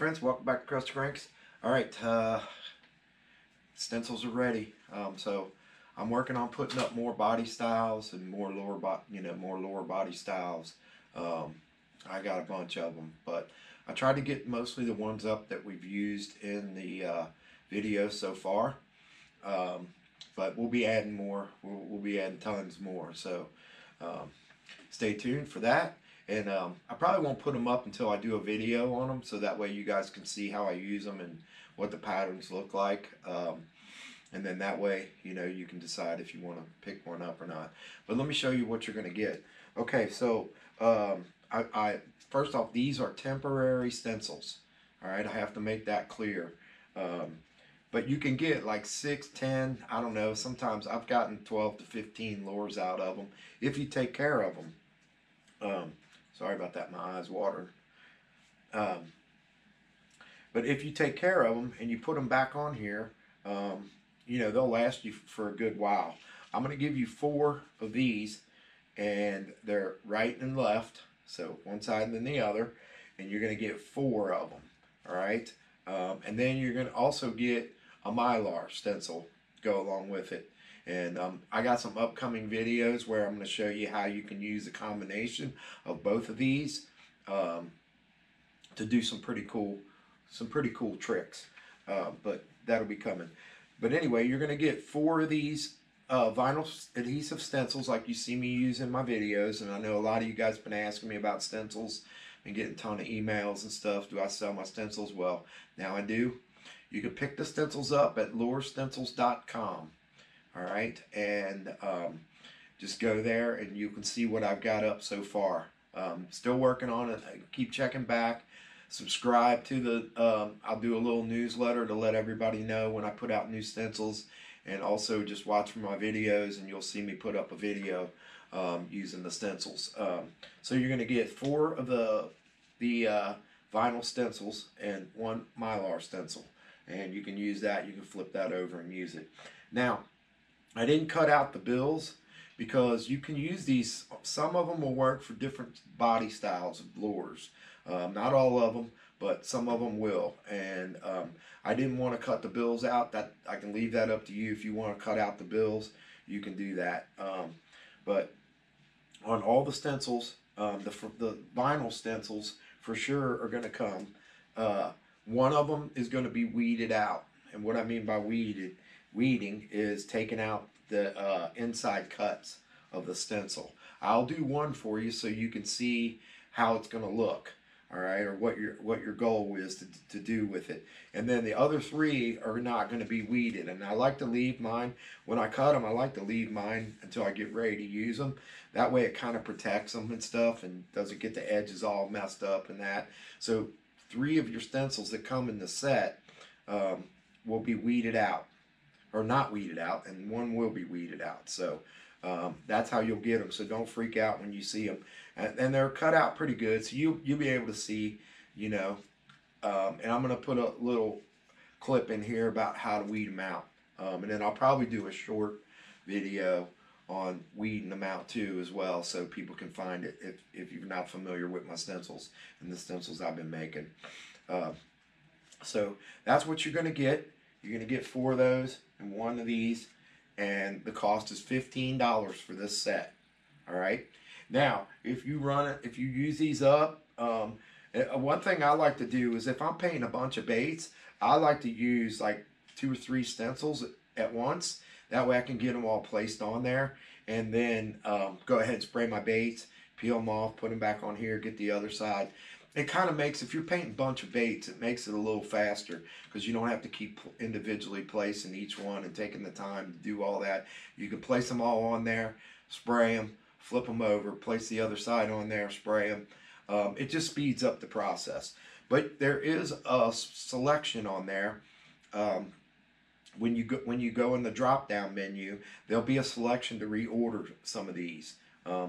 friends, welcome back to Crusty Cranks. Alright, stencils are ready. So I'm working on putting up more body styles and more lower body styles. I got a bunch of them, but I tried to get mostly the ones up that we've used in the video so far. But we'll be adding more. We'll be adding tons more. So stay tuned for that. And I probably won't put them up until I do a video on them, so that way you guys can see how I use them and what the patterns look like. And then that way, you can decide if you want to pick one up or not. But let me show you what you're going to get. Okay, so first off, these are temporary stencils. All right, I have to make that clear. But you can get like 6, 10, I don't know. Sometimes I've gotten 12 to 15 lures out of them if you take care of them. Sorry about that, my eyes watering. But if you take care of them and you put them back on here, they'll last you for a good while. I'm going to give you 4 of these, and they're right and left, so one side and then the other, and you're going to get 4 of them, all right? And then you're going to also get a Mylar stencil go along with it. And I got some upcoming videos where I'm going to show you how you can use a combination of both of these to do some pretty cool tricks. But that'll be coming. But anyway, you're going to get 4 of these vinyl adhesive stencils like you see me use in my videos. And I know a lot of you guys have been asking me about stencils and getting a ton of emails and stuff. Do I sell my stencils? Well, now I do. You can pick the stencils up at lurestencils.com. All right, and just go there and you can see what I've got up so far. Still working on it. Keep checking back. Subscribe to the, I'll do a little newsletter to let everybody know when I put out new stencils, and also just watch for my videos and you'll see me put up a video using the stencils. So you're going to get 4 of the vinyl stencils and 1 Mylar stencil, and you can use that. You can flip that over and use it. Now, I didn't cut out the bills because you can use these. Some of them will work for different body styles of lures. Not all of them, but some of them will. And I didn't want to cut the bills out. That I can leave that up to you. If you want to cut out the bills, you can do that. But on all the stencils, the vinyl stencils for sure are going to come. One of them is going to be weeded out. And what I mean by weeding is taking out the inside cuts of the stencil. I'll do one for you so you can see how it's going to look, all right, or what your goal is to do with it. And then the other 3 are not going to be weeded. And I like to leave mine, when I cut them, I like to leave mine until I get ready to use them. That way it kind of protects them and stuff and doesn't get the edges all messed up and that. So 3 of your stencils that come in the set will be weeded out, or not weeded out, and 1 will be weeded out. So that's how you'll get them. So don't freak out when you see them. And they're cut out pretty good, so you'll be able to see, and I'm going to put a little clip in here about how to weed them out. And then I'll probably do a short video on weeding them out too as well, so people can find it if you're not familiar with my stencils and the stencils I've been making. So that's what you're going to get. You're going to get 4 of those and 1 of these, and the cost is $15 for this set. All right. Now, if you use these up, one thing I like to do is if I'm painting a bunch of baits, I like to use like 2 or 3 stencils at once. That way I can get them all placed on there, and then go ahead and spray my baits, peel them off, put them back on here, get the other side. It kind of makes, if you're painting a bunch of baits, it makes it a little faster because you don't have to keep individually placing each one and taking the time to do all that. You can place them all on there, spray them, flip them over, place the other side on there, spray them. It just speeds up the process. But there is a selection on there. When you go in the drop-down menu, there'll be a selection to reorder some of these.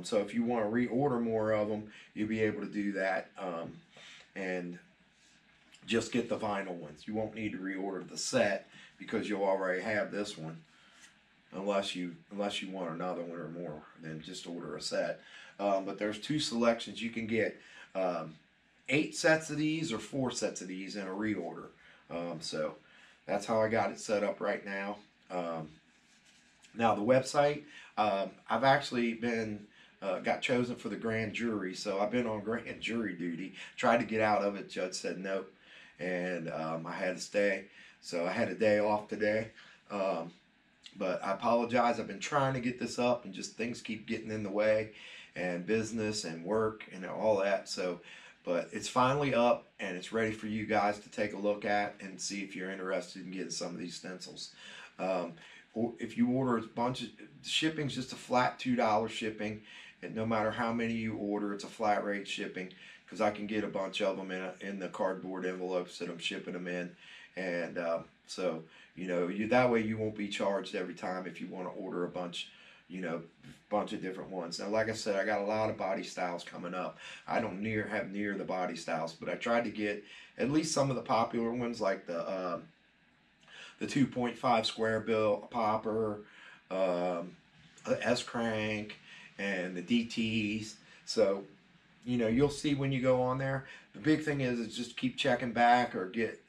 So if you want to reorder more of them, you'll be able to do that, and just get the vinyl ones. You won't need to reorder the set because you'll already have this one, unless you want another one or more. Then just order a set. But there's 2 selections you can get, 8 sets of these or 4 sets of these in a reorder. So that's how I got it set up right now. Now the website, I've actually been got chosen for the grand jury, so I've been on grand jury duty. Tried to get out of it, judge said nope, and I had to stay. So I had a day off today. But I apologize. I've been trying to get this up, and just things keep getting in the way, and business and work and all that. So, but it's finally up, and it's ready for you guys to take a look at and see if you're interested in getting some of these stencils. Or if you order a bunch of shipping's just a flat $2 shipping, and no matter how many you order, it's a flat rate shipping, because I can get a bunch of them in the cardboard envelopes that I'm shipping them in, and so you know, that way you won't be charged every time if you want to order a bunch, you know, bunch of different ones. Now, like I said, I got a lot of body styles coming up. I don't have near the body styles, but I tried to get at least some of the popular ones, like the 2.5 square bill popper, the S crank, and the DTs. So, you know, you'll see when you go on there. The big thing is just keep checking back, or get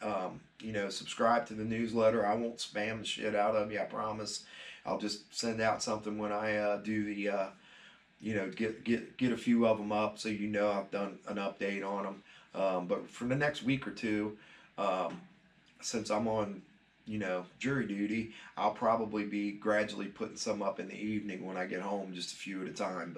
you know, subscribe to the newsletter. I won't spam the shit out of you, I promise. I'll just send out something when I do the you know, get a few of them up, so you know I've done an update on them. But for the next week or two, since I'm on, you know, jury duty, I'll probably be gradually putting some up in the evening when I get home, just a few at a time.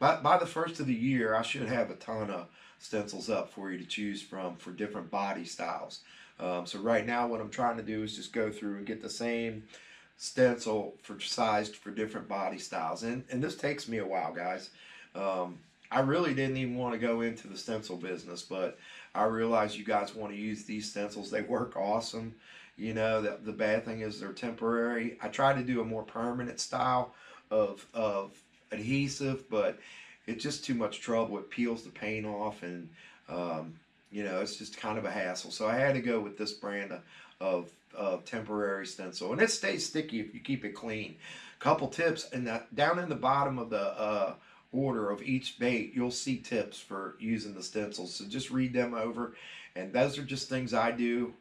But by the first of the year, I should have a ton of stencils up for you to choose from for different body styles. So right now what I'm trying to do is just go through and get the same stencil sized for different body styles, and this takes me a while, guys. I really didn't even want to go into the stencil business, but I realized you guys want to use these stencils. They work awesome. You know, the bad thing is they're temporary. I tried to do a more permanent style of adhesive, but it's just too much trouble. It peels the paint off, and you know, it's just kind of a hassle. So I had to go with this brand of temporary stencil, and it stays sticky if you keep it clean. Couple tips, and down in the bottom of the order of each bait, you'll see tips for using the stencils. So just read them over, and those are just things I do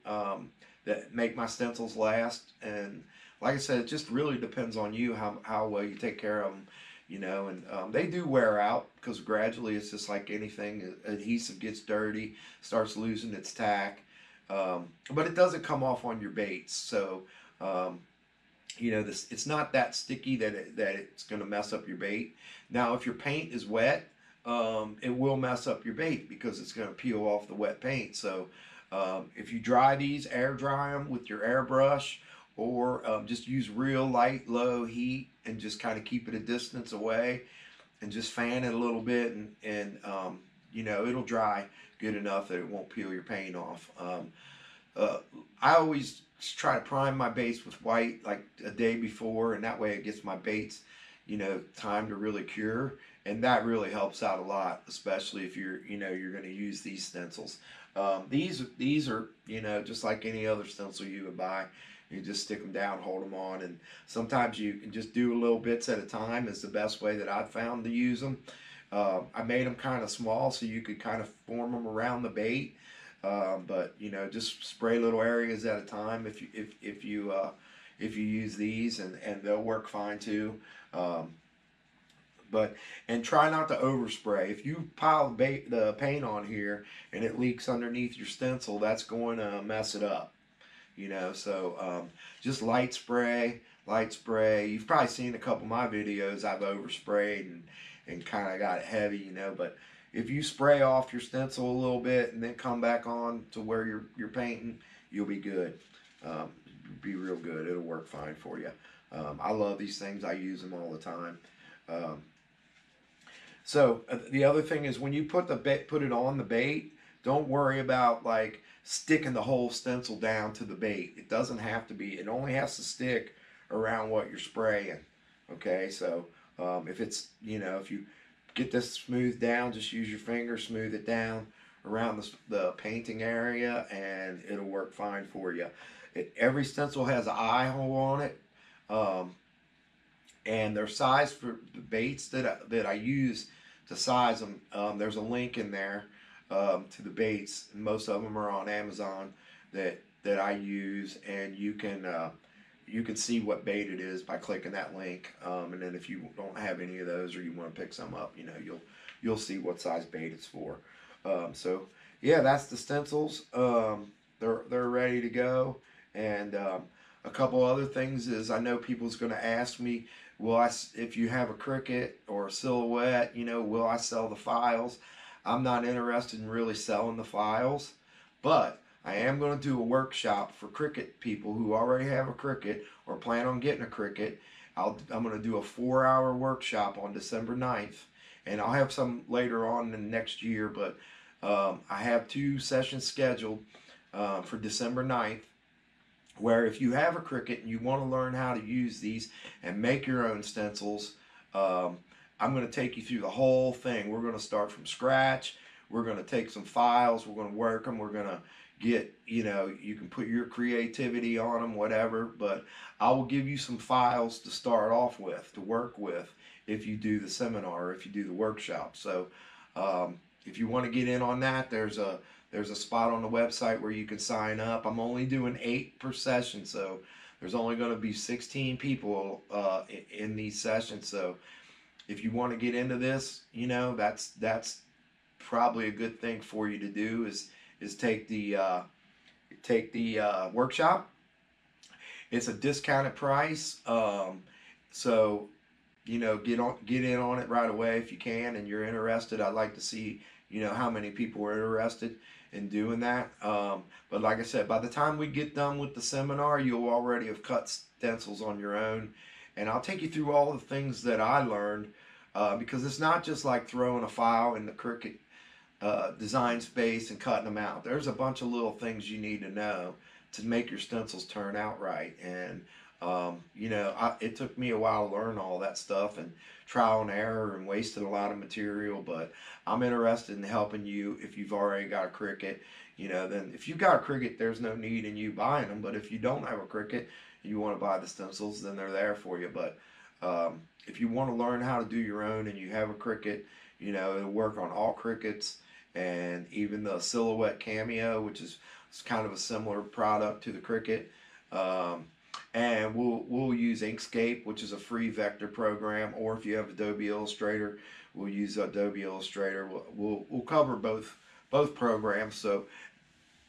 that make my stencils last. And like I said, it just really depends on you how well you take care of them. You know, and they do wear out, because gradually, it's just like anything, adhesive gets dirty, starts losing its tack, but it doesn't come off on your baits. So you know, it's not that sticky that it's going to mess up your bait. Now, if your paint is wet, it will mess up your bait, because it's going to peel off the wet paint. So if you dry these, air dry them with your airbrush, or just use real light, low heat, and just kind of keep it a distance away, and just fan it a little bit, and you know, it'll dry good enough that it won't peel your paint off. I always try to prime my baits with white like a day before, and that way it gets my baits, you know, time to really cure, and that really helps out a lot, especially if you're going to use these stencils. These are, you know, just like any other stencil you would buy. You just stick them down, hold them on, and sometimes you can just do little bits at a time is the best way that I've found to use them. I made them kind of small so you could kind of form them around the bait, but you know, just spray little areas at a time if you use these, and they'll work fine too. And try not to overspray. If you pile the paint on here and it leaks underneath your stencil, that's going to mess it up. You know, so just light spray. You've probably seen a couple of my videos. I've oversprayed and kind of got it heavy, you know. But if you spray off your stencil a little bit and then come back on to where you're painting, you'll be good. Be real good. It'll work fine for you. I love these things. I use them all the time. So the other thing is, when you put it on the bait, don't worry about like sticking the whole stencil down to the bait. It doesn't have to be. It only has to stick around what you're spraying. Okay, so if it's, you know, if you get this smoothed down, just use your finger, smooth it down around the painting area, and it'll work fine for you. Every stencil has an eye hole on it, and they're sized for the baits that I use to size them. There's a link in there. to the baits. Most of them are on Amazon that I use, and you can see what bait it is by clicking that link. And then if you don't have any of those, or you want to pick some up, you'll see what size bait it's for. So yeah, that's the stencils. They're ready to go. And a couple other things is, I know people's going to ask me, if you have a cricket or a silhouette, will I sell the files? I'm not interested in really selling the files, but I am going to do a workshop for cricket people who already have a cricket or plan on getting a cricket. I'm going to do a 4-hour workshop on December 9th, and I'll have some later on in the next year, but I have 2 sessions scheduled for December 9th, where if you have a cricket and you want to learn how to use these and make your own stencils, I'm going to take you through the whole thing. We're going to start from scratch. We're going to take some files. We're going to work them. We're going to get, you can put your creativity on them, whatever, but I will give you some files to start off with, to work with, if you do the seminar or if you do the workshop. So if you want to get in on that, there's a spot on the website where you can sign up. I'm only doing 8 per session, so there's only going to be 16 people in these sessions. So if you want to get into this, that's probably a good thing for you to do, is take the workshop. It's a discounted price, so get in on it right away if you can, and you're interested. I'd like to see how many people are interested in doing that. But like I said, by the time we get done with the seminar, you'll already have cut stencils on your own, and I'll take you through all the things that I learned, because it's not just like throwing a file in the Cricut design space and cutting them out. There's a bunch of little things you need to know to make your stencils turn out right. And it took me a while to learn all that stuff, and trial and error, and wasted a lot of material. But I'm interested in helping you if you've already got a Cricut. Then if you've got a Cricut, there's no need in you buying them. But if you don't have a Cricut, you want to buy the stencils, then they're there for you. But if you want to learn how to do your own and you have a Cricut, it'll work on all Cricuts, and even the Silhouette Cameo, which is kind of a similar product to the Cricut. And we'll use Inkscape, which is a free vector program, or if you have Adobe Illustrator, we'll use Adobe Illustrator. We'll cover both programs. So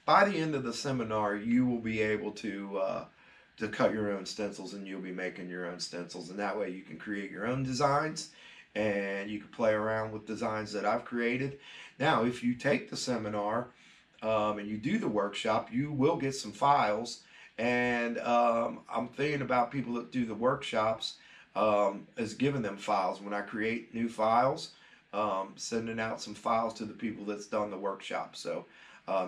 by the end of the seminar, you will be able to cut your own stencils, and you'll be making your own stencils, and that way you can create your own designs, and you can play around with designs that I've created. Now, if you take the seminar and you do the workshop, you will get some files. And I'm thinking about people that do the workshops as giving them files. When I create new files, sending out some files to the people that's done the workshop. So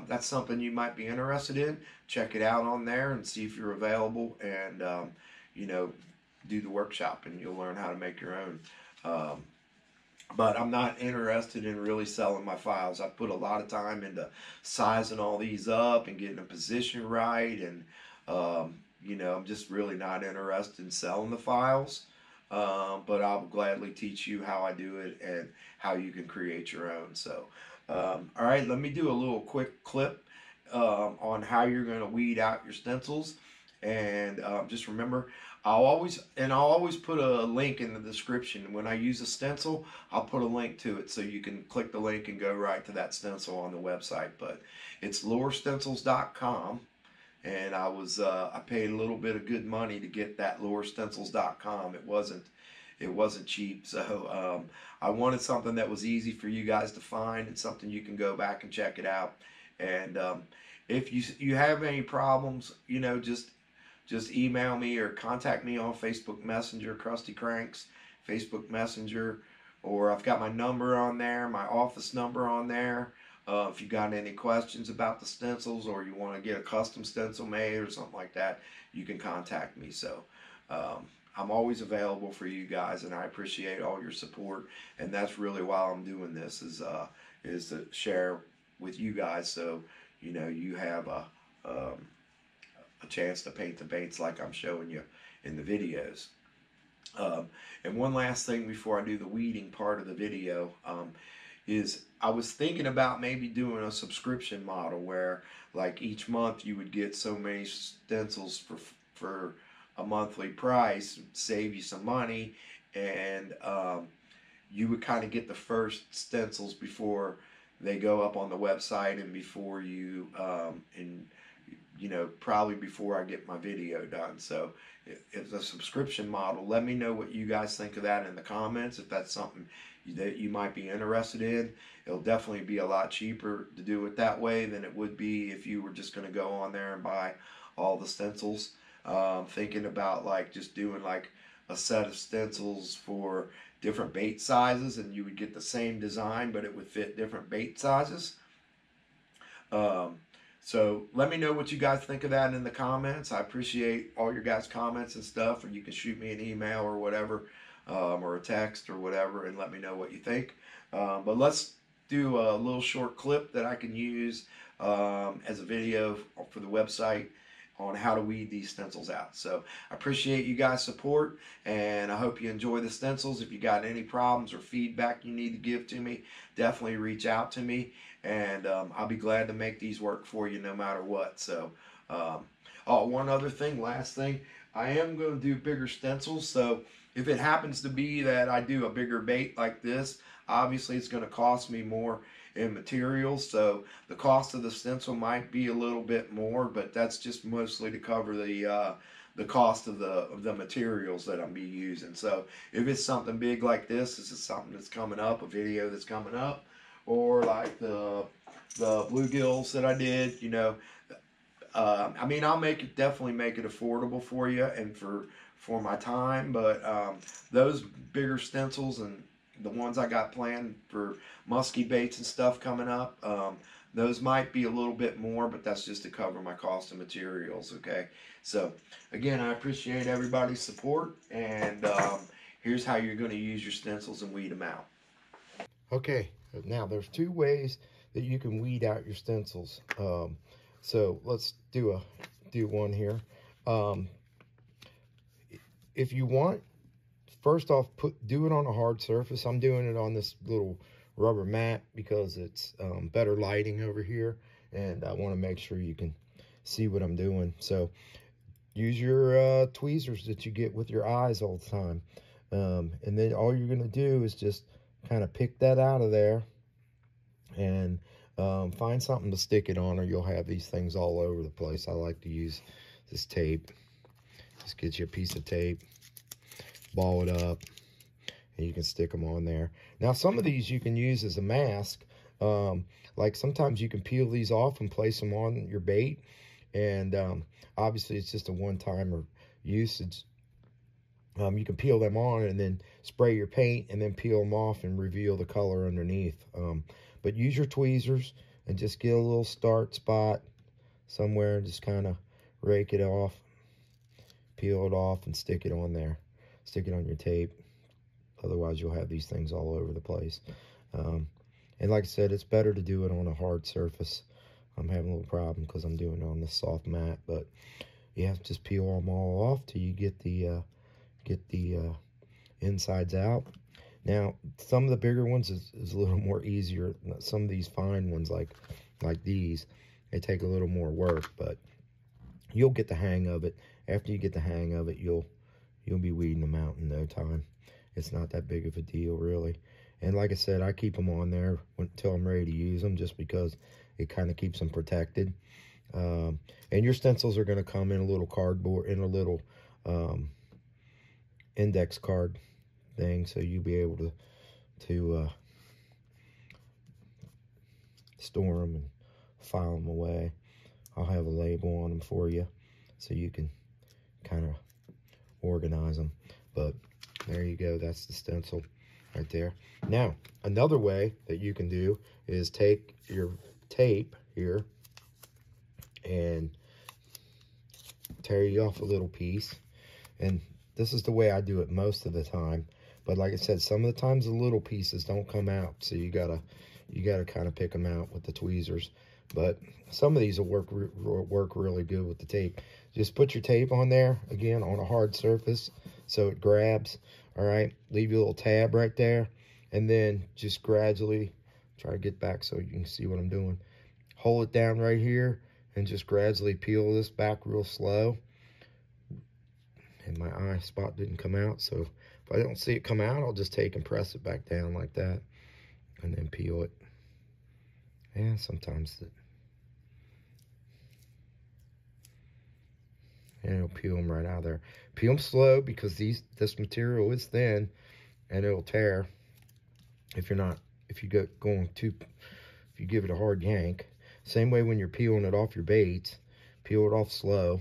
that's something you might be interested in. Check it out on there and see if you're available, and do the workshop, and you'll learn how to make your own. But I'm not interested in really selling my files. I put a lot of time into sizing all these up and getting a position right, and I'm just really not interested in selling the files. But I'll gladly teach you how I do it and how you can create your own. So, all right, let me do a little quick clip on how you're going to weed out your stencils. And just remember, I'll always put a link in the description. When I use a stencil, I'll put a link to it so you can click the link and go right to that stencil on the website. But it's lurestencils.com. And I paid a little bit of good money to get that lurestencils.com. It wasn't cheap, so I wanted something that was easy for you guys to find, and something you can go back and check it out. And if you have any problems, just email me or contact me on Facebook Messenger, Crusty Cranks, Facebook Messenger, or I've got my number on there, my office number on there. If you got any questions about the stencils, or you want to get a custom stencil made or something like that, you can contact me. So I'm always available for you guys, and I appreciate all your support. And that's really why I'm doing this, is to share with you guys, so you have a chance to paint the baits like I'm showing you in the videos. And one last thing before I do the weeding part of the video, is I was thinking about maybe doing a subscription model where like each month you would get so many stencils for a monthly price, save you some money, and you would kind of get the first stencils before they go up on the website and before you and you know, probably before I get my video done. So if it's a subscription model, let me know what you guys think of that in the comments. If that's something that you might be interested in, it'll definitely be a lot cheaper to do it that way than it would be if you were just going to go on there and buy all the stencils. Thinking about like just doing like a set of stencils for different bait sizes, and you would get the same design but it would fit different bait sizes. So let me know what you guys think of that in the comments. I appreciate all your guys' comments and stuff, or you can shoot me an email or whatever, or a text or whatever, and let me know what you think. But let's do a little short clip that I can use as a video for the website on how to weed these stencils out. So I appreciate you guys' support, and I hope you enjoy the stencils. If you got any problems or feedback you need to give to me, definitely reach out to me, and I'll be glad to make these work for you no matter what. So oh, one other thing, last thing, I am going to do bigger stencils. So if it happens to be that I do a bigger bait like this, obviously it's going to cost me more in materials, so the cost of the stencil might be a little bit more, but that's just mostly to cover the cost of the materials that I'm be using. So if it's something big like this is something that's coming up, a video that's coming up, or like the bluegills that I did, you know, I mean, I'll definitely make it affordable for you and for my time, but those bigger stencils and the ones I got planned for musky baits and stuff coming up, those might be a little bit more, but that's just to cover my cost of materials, okay? So, again, I appreciate everybody's support, and here's how you're going to use your stencils and weed them out. Okay, now there's two ways that you can weed out your stencils. So let's do one here. If you want, first off, do it on a hard surface. I'm doing it on this little rubber mat because it's better lighting over here, and I want to make sure you can see what I'm doing. So use your tweezers that you get with your eyes all the time, and then all you're going to do is just kind of pick that out of there and find something to stick it on, or you'll have these things all over the place. I like to use this tape. Just get you a piece of tape, ball it up, and you can stick them on there. Now, some of these you can use as a mask. Like sometimes you can peel these off and place them on your bait, and obviously it's just a one-time usage. You can peel them on and then spray your paint and then peel them off and reveal the color underneath. But use your tweezers and just get a little start spot somewhere and just kind of rake it off, peel it off, and stick it on there. Stick it on your tape. Otherwise, you'll have these things all over the place. And like I said, it's better to do it on a hard surface. I'm having a little problem because I'm doing it on this soft mat, but you have to just peel them all off till you get the insides out. Now, some of the bigger ones is a little more easier. Some of these fine ones, like these, they take a little more work, but you'll get the hang of it. After you get the hang of it, you'll be weeding them out in no time. It's not that big of a deal, really. And like I said, I keep them on there until I'm ready to use them, just because it kind of keeps them protected. And your stencils are going to come in a little cardboard, in a little index card thing, so you'll be able to store them and file them away. I'll have a label on them for you so you can kind of organize them. But there you go, that's the stencil right there. Now, another way that you can do is take your tape here and tear you off a little piece. And this is the way I do it most of the time. But like I said, some of the times the little pieces don't come out, so you gotta kind of pick them out with the tweezers. But some of these will work really good with the tape. Just put your tape on there, again, on a hard surface so it grabs. All right, leave your little tab right there, and then just gradually Try to get back so you can see what I'm doing. Hold it down right here and just gradually peel this back real slow. And my eye spot didn't come out, so if I don't see it come out, I'll just take and press it back down like that and then peel it. And sometimes and it'll peel them right out of there. Peel them slow because this material is thin and it'll tear if you give it a hard yank. Same way when you're peeling it off your baits, peel it off slow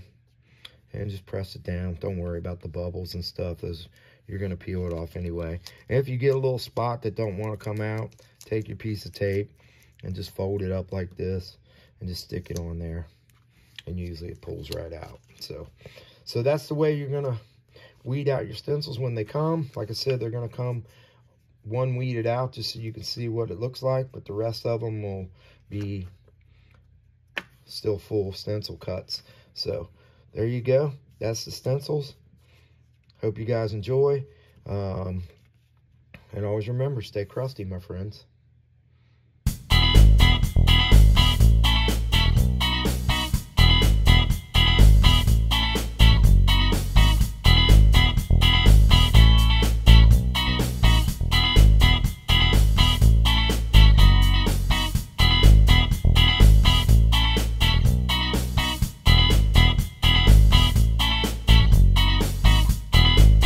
and just press it down. Don't worry about the bubbles and stuff, as you're gonna peel it off anyway. And if you get a little spot that don't want to come out, take your piece of tape and just fold it up like this and just stick it on there, and usually it pulls right out. So that's the way you're gonna weed out your stencils when they come. Like I said, they're gonna come one weeded out just so you can see what it looks like, but the rest of them will be still full stencil cuts. So there you go. That's the stencils. Hope you guys enjoy. And always remember, stay crusty, my friends.